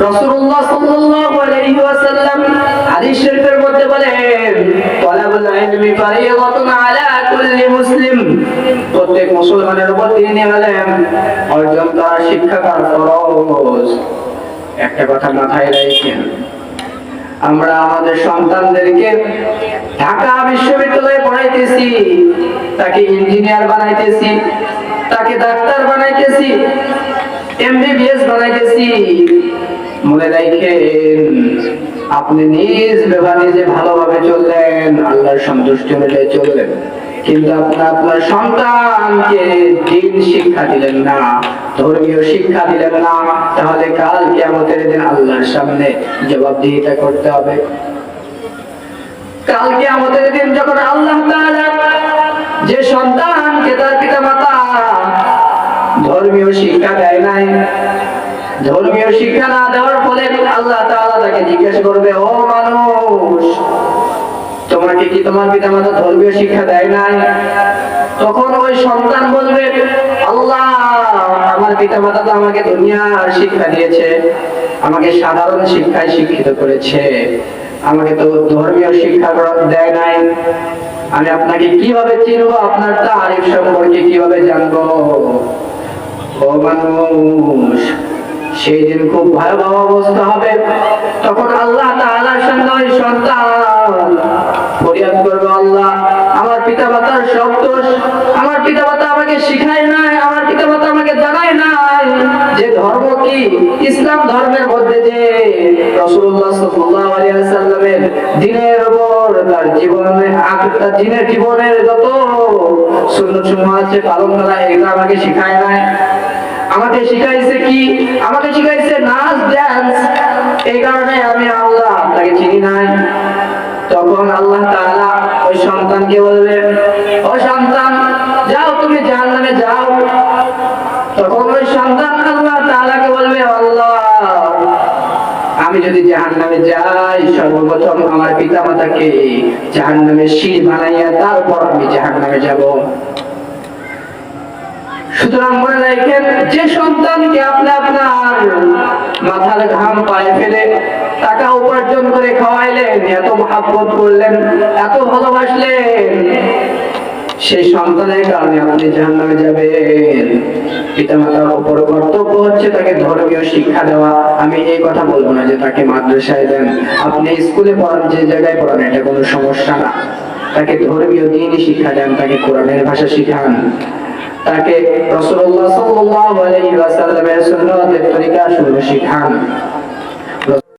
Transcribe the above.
রাসূলুল্লাহ সাল্লাল্লাহু আলাইহি ওয়াসাল্লাম হাদিস শরীফের মধ্যে বলেন, তালাবুল ইলমি ফারিয়াদাতুন আলা কুল্লি মুসলিম, প্রত্যেক মুসলমানের উপর দ্বীনি ইলম অর্জন করা শিক্ষা করা ফরজ। একটা কথা মাথায় রাখেন, আমরা আমাদের সন্তানদেরকে ঢাকা বিশ্ববিদ্যালয়ে পড়াইতেছি, তাকে ইঞ্জিনিয়ার বানাইতেছি, তাকে ডাক্তার বানাইতেছি, এমবিবিএস বানাইতেছি। মনে রাখেন, আপনি নিজ নিজে ভালোভাবে চললেন, আল্লাহর সন্তুষ্টি অনুযায়ী চললেন, কিন্তু আপনার সন্তানকে দ্বীন শিক্ষা দিলেন না, ধর্মীয় শিক্ষা দিলেন না, তাহলে কাল কিয়ামতের দিন আল্লাহর সামনে জবাবদিহিতা করতে হবে। কাল কিয়ামতের দিন যখন আল্লাহ তাআলা যে সন্তানকে তার পিতামাতা ধর্মীয় শিক্ষা দেয় নাই, ধর্মীয় শিক্ষা না দেওয়ার ফলে আল্লাহ তাআলা তাকে জিজ্ঞাসা করবে, ও মানুষ, তোমাকে কি তোমার পিতামাতা ধর্মীয় শিক্ষা দেয় নাই? তখন ওই সন্তান বলবে, আল্লাহ, আমার পিতামাতা তো আমাকে দুনিয়ার শিক্ষা দিয়েছে, আমাকে সাধারণ শিক্ষায় শিক্ষিত করেছে, আমাকে তো ধর্মীয় শিক্ষা দেয় নাই। আমি আপনাকে কিভাবে চিনবো? আপনার তারিফ সম্পর্কে কিভাবে জানবো? ও মানুষ, সেই দিন খুব ভয়াবহ অবস্থা হবে। তখন আল্লাহ তাআলার সঙ্গে ওই সন্তান ফরিয়াদ করবে, আল্লাহ, আমার পিতামাতার সব দোষ, আমার পিতামাতা আমাকে শিখায় নাই, আমার পিতামাতা আমাকে জানায় নাই যে ধর্ম কি। ইসলাম ধর্মের মধ্যে যে রাসূলুল্লাহ সাল্লাল্লাহু আলাইহি ওয়াসাল্লামের দ্বীনের উপর তার জীবনের যত সুন্নাত সমূহ আছে পালন করা, এগুলো আমাকে শিখায় নাই। আমাকে শিখাইছে কি? আমাকে শিখাইছে নাচ ডান্স। এই কারণে আমি আল্লাহ আপনাকে চিনি নাই। তখন আল্লাহ তাআলা ওই সন্তানকে বলবে, ও সন্তান, যাও, তুমি জাহান্নামে যাও। তখন ওই সন্তান আল্লাহ তাআলাকে বলবে, আল্লাহ, আমি যদি জাহান্নামে যাই, সর্বপ্রথম আমার পিতামাতাকে জাহান্নামের সিঁড়ি বানাইয়া তারপর আমি জাহান্নামে যাব। সুতরাং মনে রাখেন, যে সন্তানকে আপনি আপনার মাথার ঘাম পায়ে ফেলে টাকা উপার্জন করে খাওয়াইলেন, এত মহব্বত করলেন, এত ভালোবাসলেন, সেই সন্তানের কারণে আপনি জাহান্নামে যাবেন। পিতামাতার উপর কর্তব্য হচ্ছে তাকে ধর্মীয় শিক্ষা দেওয়া। আমি এই কথা বলবো না যে তাকে মাদ্রাসায় দেন, আপনি স্কুলে পড়ান, যে জায়গায় পড়ান, এটা কোনো সমস্যা না। তাকে ধর্মীয় দ্বীনি শিক্ষা দেন, তাকে কোরআনের ভাষা শিখান, তাকে রাসূলুল্লাহ সাল্লাল্লাহু আলাইহি ওয়াসাল্লামের সুন্নাতের তরিকা শিখান।